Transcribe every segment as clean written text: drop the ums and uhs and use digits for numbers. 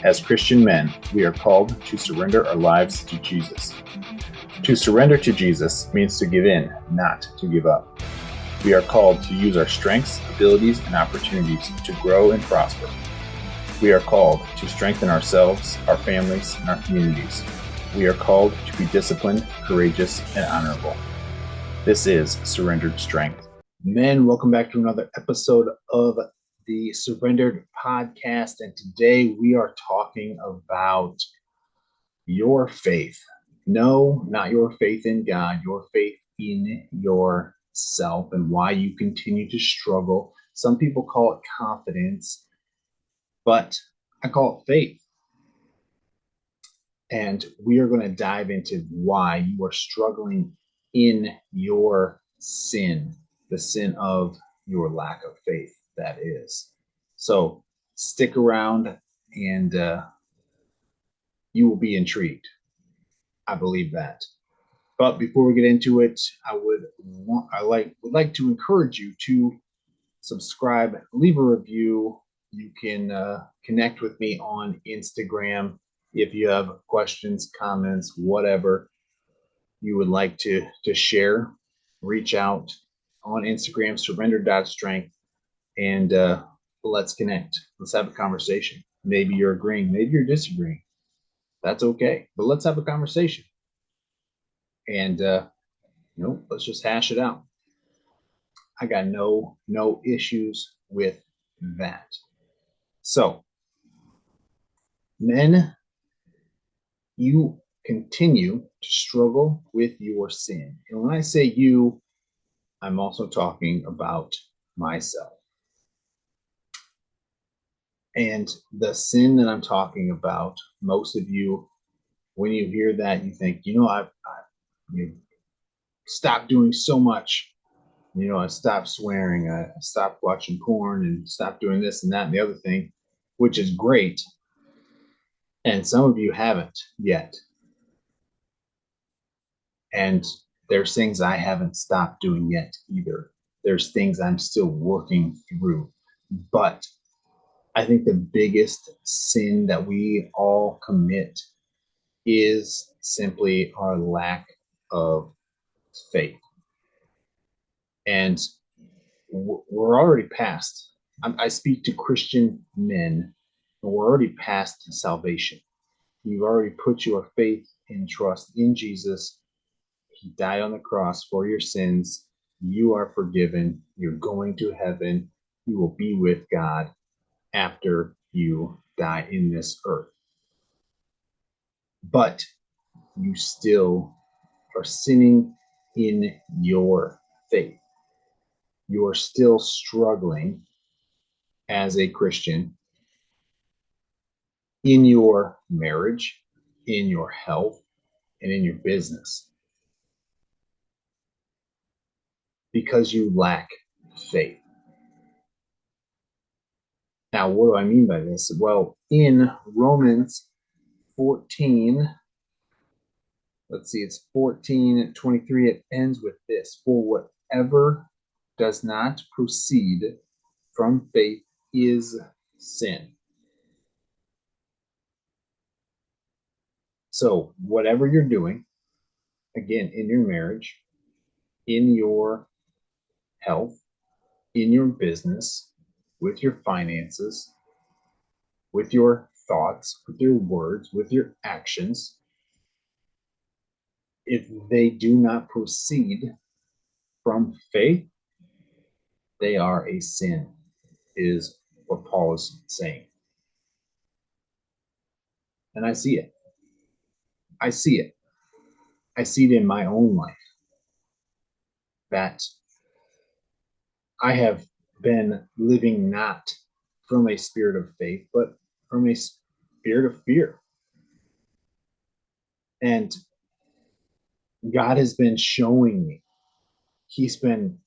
As Christian men, we are called to surrender our lives to Jesus. To surrender to Jesus means to give in, not to give up. We are called to use our strengths, abilities, and opportunities to grow and prosper. We are called to strengthen ourselves, our families, and our communities. We are called to be disciplined, courageous, and honorable. This is Surrendered Strength. Men, welcome back to another episode of the Surrendered Podcast. And today we are talking about your faith. No, not your faith in God, your faith in yourself and why you continue to struggle. Some people call it confidence, but I call it faith. And we are going to dive into why you are struggling in your sin, the sin of your lack of faith, that is. So stick around and you will be intrigued. I believe that. But before we get into it, I would like to encourage you to subscribe, leave a review. You can connect with me on Instagram if you have questions, comments, whatever you would like to share. Reach out on Instagram, surrender.strength, and let's connect. Let's have a conversation. Maybe you're agreeing, maybe you're disagreeing. That's okay, but let's have a conversation. And let's just hash it out. I got no issues with that. So, men, you continue to struggle with your sin. And when I say you, I'm also talking about myself. And the sin that I'm talking about, most of you, when you hear that, you think, I've stopped doing so much. I stopped swearing, I stopped watching porn, and stopped doing this and that and the other thing, which is great. And some of you haven't yet. And there's things I haven't stopped doing yet either. There's things I'm still working through. But I think the biggest sin that we all commit is simply our lack of faith. And we're already past. I speak to Christian men, and we're already past salvation. You've already put your faith and trust in Jesus. He died on the cross for your sins. You are forgiven. You're going to heaven. You will be with God after you die in this earth. But you still are sinning in your faith. You are still struggling as a Christian in your marriage, in your health, and in your business because you lack faith. Now, what do I mean by this? Well, in Romans 14, it's 14:23, it ends with this: for whatever does not proceed from faith is sin. So whatever you're doing, again, in your marriage, in your health, in your business, with your finances, with your thoughts, with your words, with your actions, if they do not proceed from faith, they are a sin, is what Paul is saying. And I see it. I see it. I see it in my own life that I have been living not from a spirit of faith, but from a spirit of fear. And God has been showing me. He's been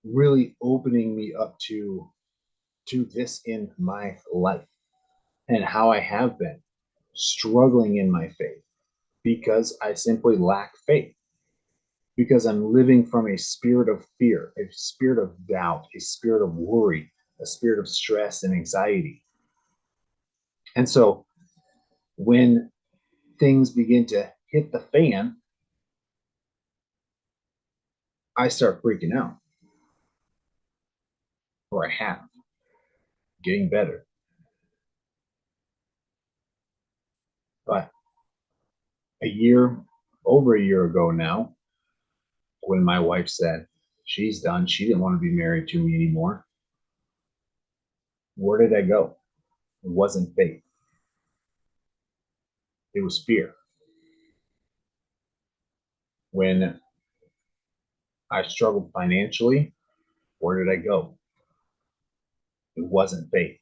really opening me up to this in my life and how I have been struggling in my faith because I simply lack faith, because I'm living from a spirit of fear, a spirit of doubt, a spirit of worry, a spirit of stress and anxiety. And so when things begin to hit the fan, I start freaking out, or I have, getting better. But a year, over a year ago now, when my wife said she's done, she didn't want to be married to me anymore, where did I go? It wasn't faith, it was fear. When I struggled financially, where did I go? It wasn't faith,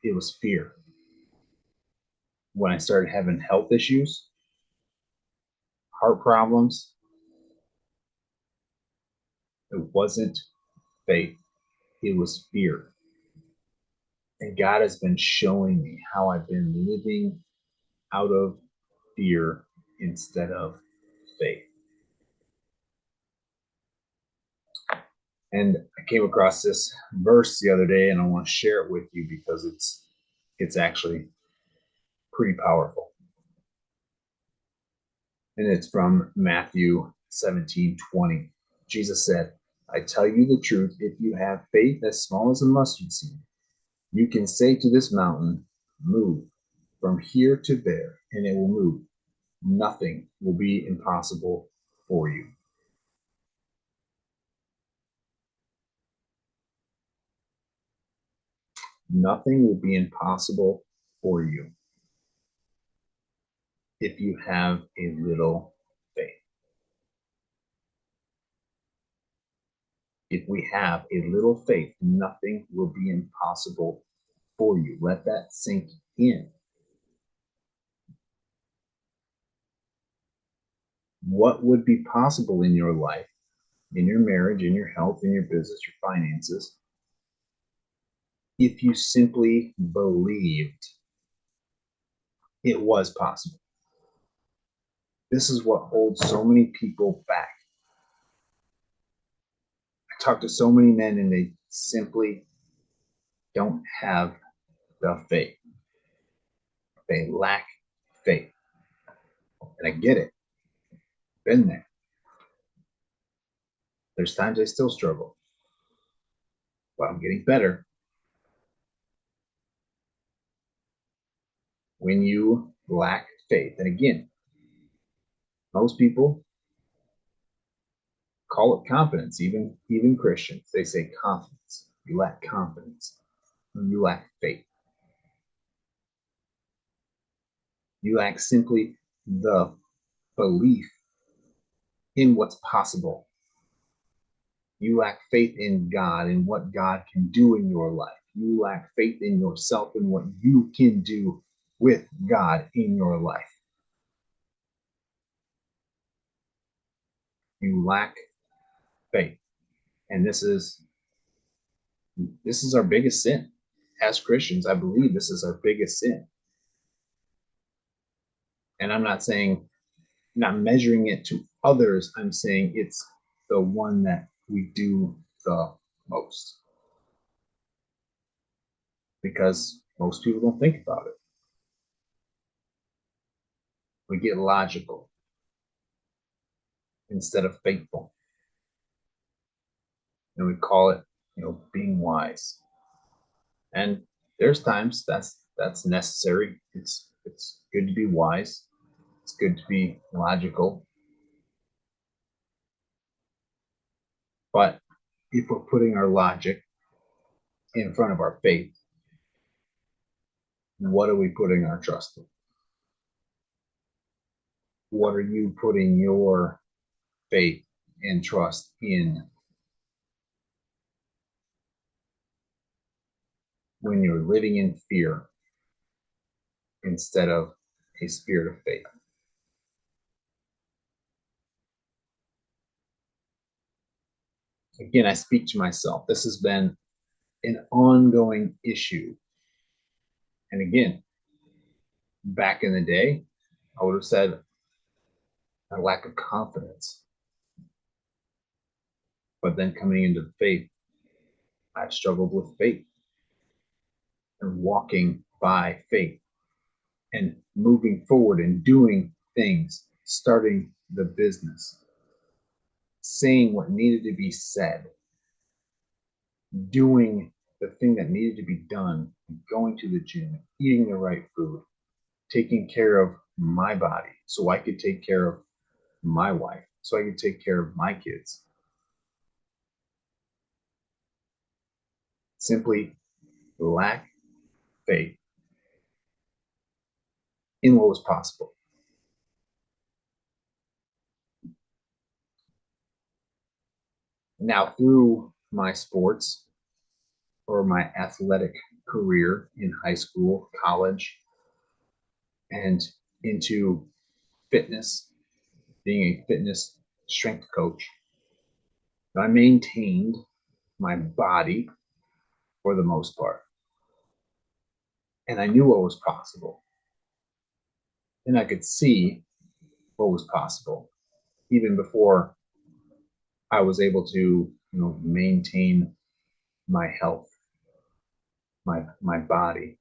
it was fear. When I started having health issues, heart problems, it wasn't faith, it was fear. And God has been showing me how I've been living out of fear instead of faith. And I came across this verse the other day and I want to share it with you because it's actually pretty powerful. And it's from Matthew 17:20. Jesus said, I tell you the truth, if you have faith as small as a mustard seed, you can say to this mountain, move from here to there, and it will move. Nothing will be impossible for you. Nothing will be impossible for you if you have a little faith. If we have a little faith, nothing will be impossible for you. Let that sink in. What would be possible in your life, in your marriage, in your health, in your business, your finances, if you simply believed it was possible? This is what holds so many people back. I talk to so many men and they simply don't have the faith. They lack faith. And I get it. Been there. There's times I still struggle, but I'm getting better. When you lack faith, and again, most people call it confidence, even Christians, they say confidence. You lack confidence. You lack faith. You lack simply the belief in what's possible. You lack faith in God and what God can do in your life. You lack faith in yourself and what you can do with God in your life. You lack faith. And this is our biggest sin. As Christians, I believe this is our biggest sin. And I'm not saying, not measuring it to others, I'm saying it's the one that we do the most because most people don't think about it. We get logical instead of faithful, and we call it, being wise. And there's times that's necessary. It's good to be wise. It's good to be logical. But if we're putting our logic in front of our faith, what are we putting our trust in? What are you putting your faith and trust in when you're living in fear instead of a spirit of faith? Again, I speak to myself. This has been an ongoing issue. And again, back in the day, I would have said a lack of confidence. But then coming into the faith, I've struggled with faith and walking by faith. and moving forward and doing things, starting the business, saying what needed to be said, doing the thing that needed to be done, going to the gym, eating the right food, taking care of my body so I could take care of my wife, so I could take care of my kids. Simply lack faith in what was possible. Now, through my sports or my athletic career in high school, college, and into fitness, being a fitness strength coach, I maintained my body for the most part. And I knew what was possible. And I could see what was possible even before I was able to, maintain my health, my body,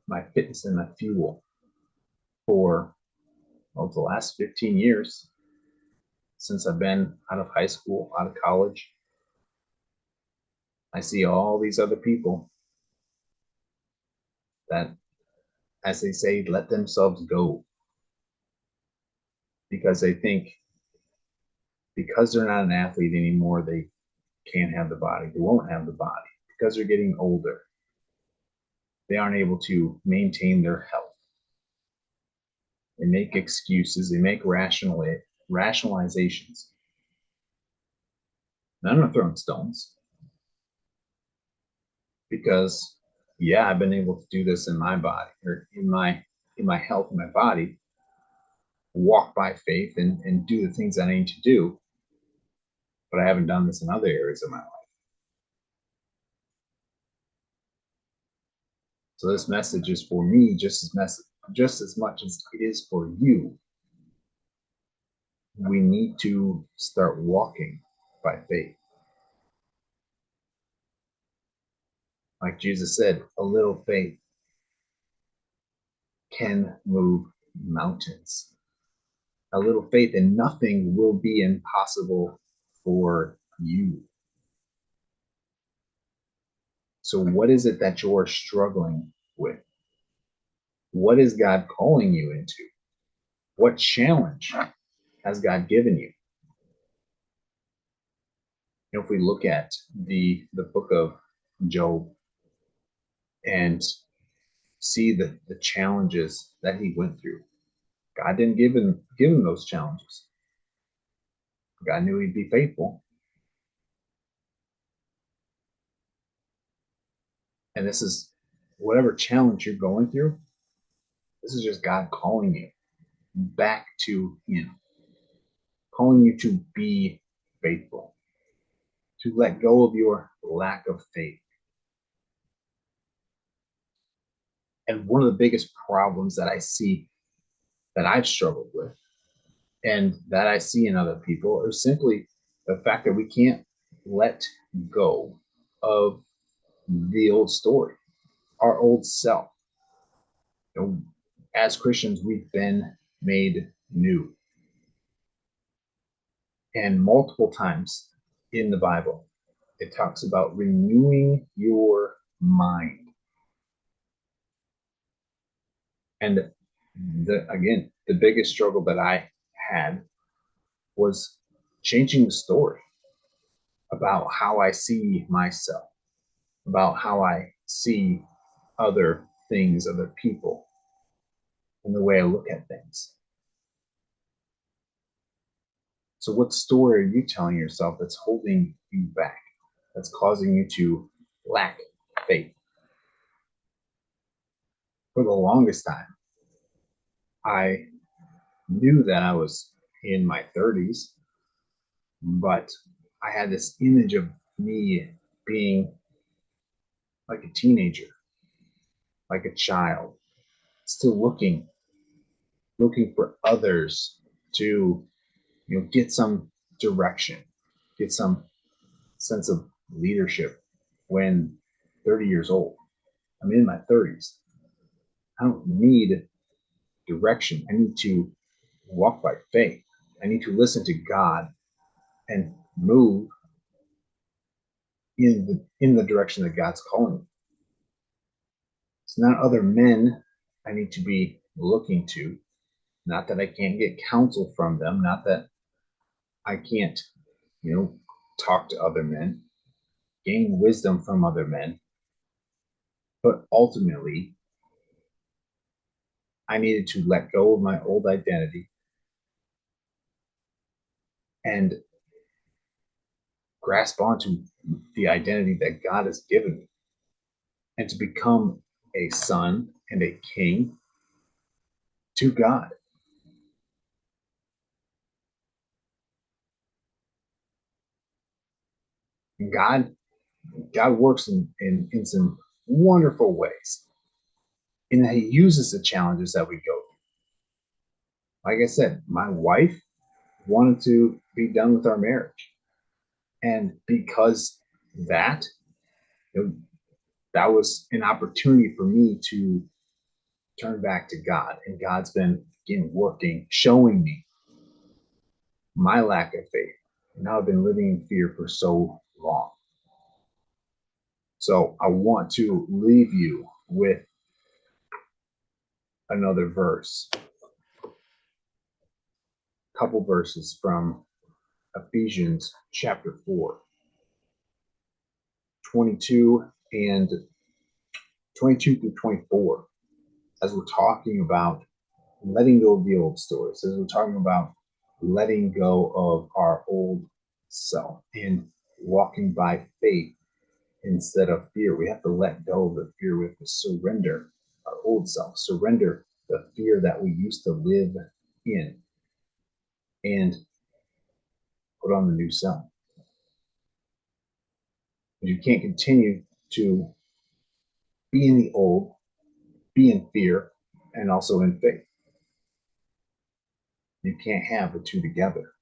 my fitness and my fuel for the last 15 years since I've been out of high school, out of college. I see all these other people that, as they say, let themselves go because they think because they're not an athlete anymore, they can't have the body. They won't have the body because they're getting older. They aren't able to maintain their health. They make excuses. They make rationalizations. And I'm not throwing stones because, yeah, I've been able to do this in my body or in my health, in my body, walk by faith and do the things that I need to do. But I haven't done this in other areas of my life. So this message is for me just as much as it is for you. We need to start walking by faith. Like Jesus said, a little faith can move mountains. A little faith and nothing will be impossible for you. So, what is it that you're struggling with? What is God calling you into? What challenge has God given you? If we look at the book of Job and see the challenges that he went through, God didn't give him those challenges. God knew he'd be faithful. And this is whatever challenge you're going through, this is just God calling you back to him, calling you to be faithful, to let go of your lack of faith. And one of the biggest problems that I see that I've struggled with and that I see in other people is simply the fact that we can't let go of the old story, our old self. As Christians, we've been made new. And multiple times in the Bible, it talks about renewing your mind. And the biggest struggle that I had was changing the story about how I see myself, about how I see other things, other people, and the way I look at things. So, what story are you telling yourself that's holding you back, that's causing you to lack faith? For the longest time, I knew that I was in my 30s, but I had this image of me being like a teenager, like a child, still looking for others to, get some direction, get some sense of leadership when 30 years old. I'm in my 30s. I don't need direction. I need to walk by faith. I need to listen to God and move in the direction that God's calling me. It's not other men I need to be looking to. Not that I can't get counsel from them, not that I can't, you know, talk to other men, gain wisdom from other men, but ultimately I needed to let go of my old identity and grasp onto the identity that God has given me and to become a son and a king to God. And God works in some wonderful ways in that He uses the challenges that we go through. Like I said, my wife wanted to be done with our marriage. And because that, you know, that was an opportunity for me to turn back to God. And God's been again working, showing me my lack of faith. And I've been living in fear for so long. So I want to leave you with another verse, a couple verses from Ephesians chapter 4, 22 and 22 through 24, as we're talking about letting go of the old stories, as we're talking about letting go of our old self and walking by faith instead of fear. We have to let go of the fear. We have to surrender our old self, surrender the fear that we used to live in, and put on the new self. You can't continue to be in the old, be in fear, and also in faith. You can't have the two together.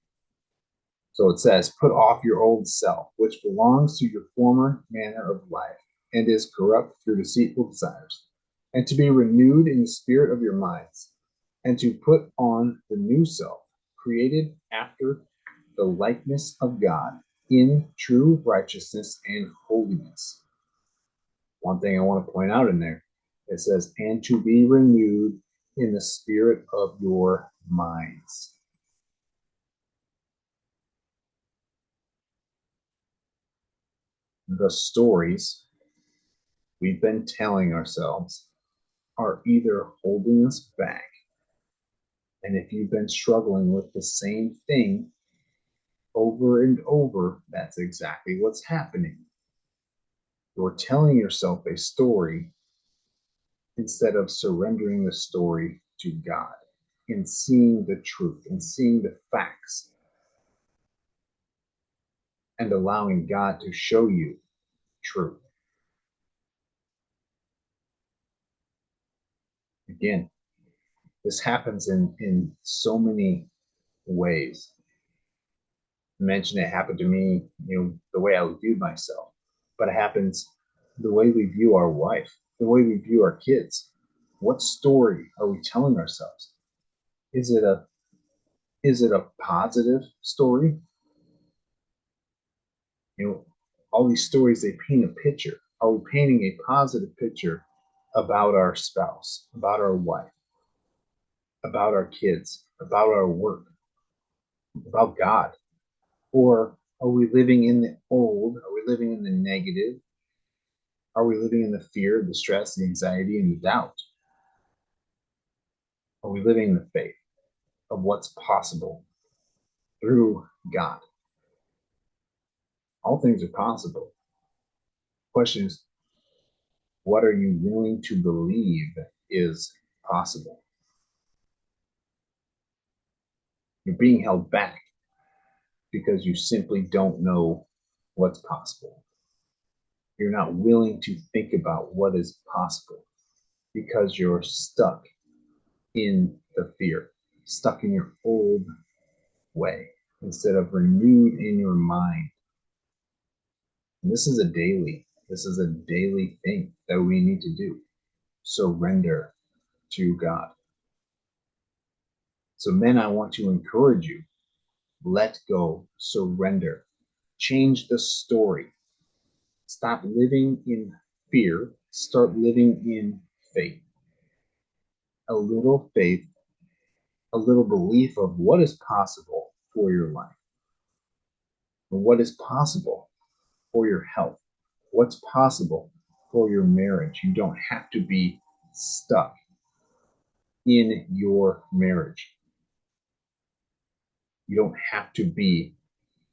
So it says, put off your old self, which belongs to your former manner of life and is corrupt through deceitful desires, and to be renewed in the spirit of your minds, and to put on the new self, created after the likeness of God in true righteousness and holiness. One thing I want to point out in there, it says, and to be renewed in the spirit of your minds. The stories we've been telling ourselves are either holding us back. And if you've been struggling with the same thing over and over, that's exactly what's happening. You're telling yourself a story instead of surrendering the story to God and seeing the truth and seeing the facts and allowing God to show you truth. Again, this happens in so many ways. I mentioned it happened to me, the way I viewed myself, but it happens the way we view our wife, the way we view our kids. What story are we telling ourselves? Is it a positive story? All these stories, they paint a picture. Are we painting a positive picture about our spouse, about our wife, about our kids, about our work, about God? Or are we living in the old? Are we living in the negative? Are we living in the fear, the stress, the anxiety, and the doubt? Are we living in the faith of what's possible through God? All things are possible. The question is, what are you willing to believe is possible? You're being held back because you simply don't know what's possible. You're not willing to think about what is possible because you're stuck in the fear, stuck in your old way instead of renewed in your mind. And this is a daily thing that we need to do. Surrender to God. So, men, I want to encourage you, let go, surrender, change the story. Stop living in fear, start living in faith. A little faith, a little belief of what is possible for your life, and what is possible for your health, what's possible for your marriage. You don't have to be stuck in your marriage. You don't have to be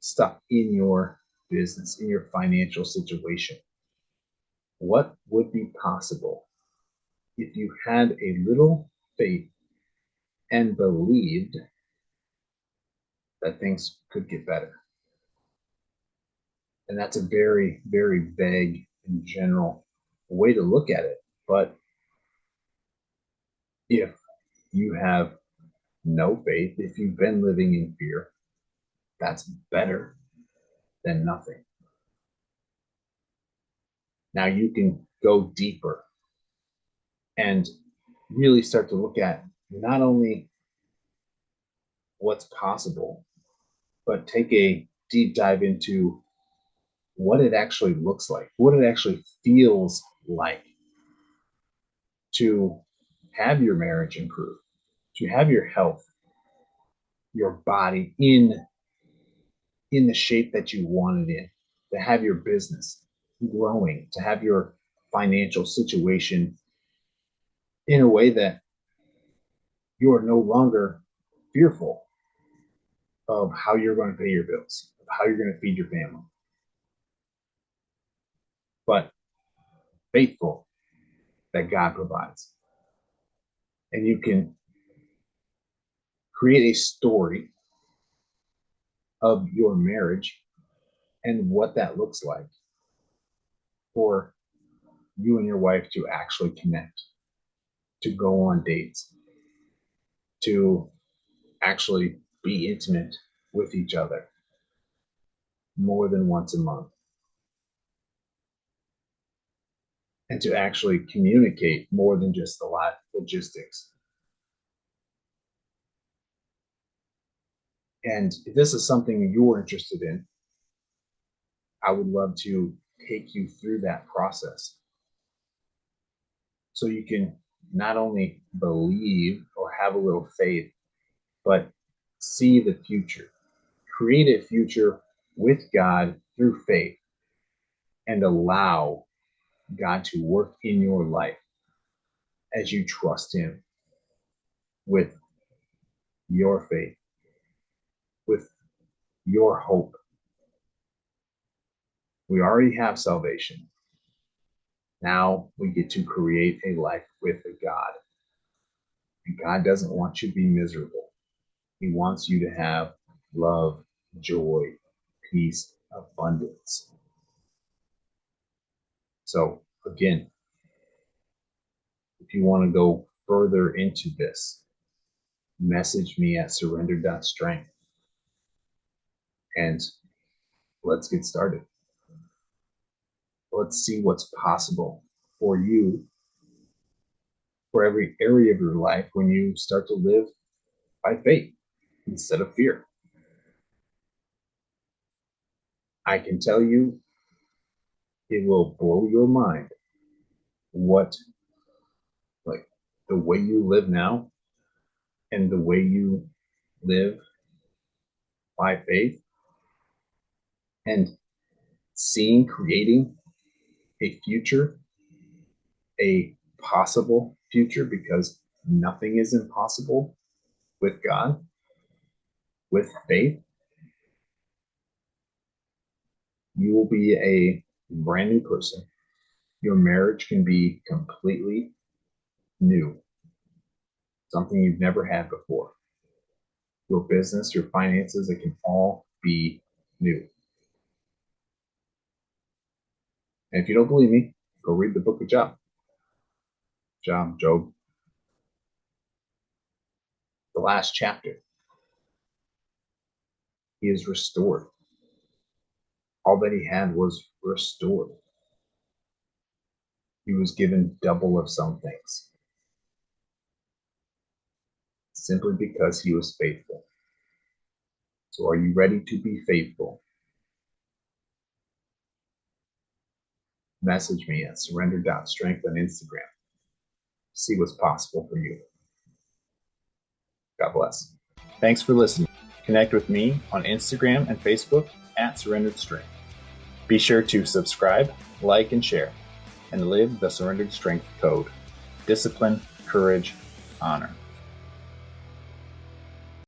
stuck in your business, in your financial situation. What would be possible if you had a little faith and believed that things could get better? And that's a very, very vague and general way to look at it. But if you have no faith, if you've been living in fear, that's better than nothing. Now you can go deeper and really start to look at not only what's possible, but take a deep dive into what it actually looks like, what it actually feels like to have your marriage improve, to have your health, your body in the shape that you want it in, to have your business growing, to have your financial situation in a way that you are no longer fearful of how you're going to pay your bills, of how you're going to feed your family, but faithful that God provides. And you can create a story of your marriage and what that looks like for you and your wife to actually connect, to go on dates, to actually be intimate with each other more than once a month, and to actually communicate more than just a lot logistics. And if this is something you're interested in, I would love to take you through that process so you can not only believe or have a little faith, but see the future, create a future with God through faith, and allow God to work in your life as you trust Him with your faith, with your hope. We already have salvation. Now we get to create a life with a God. And God doesn't want you to be miserable. He wants you to have love, joy, peace, abundance. So, again, if you want to go further into this, message me at surrender.strength and let's get started. Let's see what's possible for you, for every area of your life when you start to live by faith instead of fear. I can tell you it will blow your mind what, like, the way you live now and the way you live by faith and seeing, creating a future, a possible future, because nothing is impossible with God, with faith. You will be a brand new person. Your marriage can be completely new, something you've never had before. Your business, your finances, it can all be new. And if you don't believe me, go read the book of Job, the last chapter. He is restored. All that he had was restored. He was given double of some things. simply because he was faithful. So are you ready to be faithful? Message me at surrender.strength on Instagram. See what's possible for you. God bless. Thanks for listening. Connect with me on Instagram and Facebook at Surrendered Strength. Be sure to subscribe, like, and share, and live the Surrendered Strength Code. Discipline, courage, honor.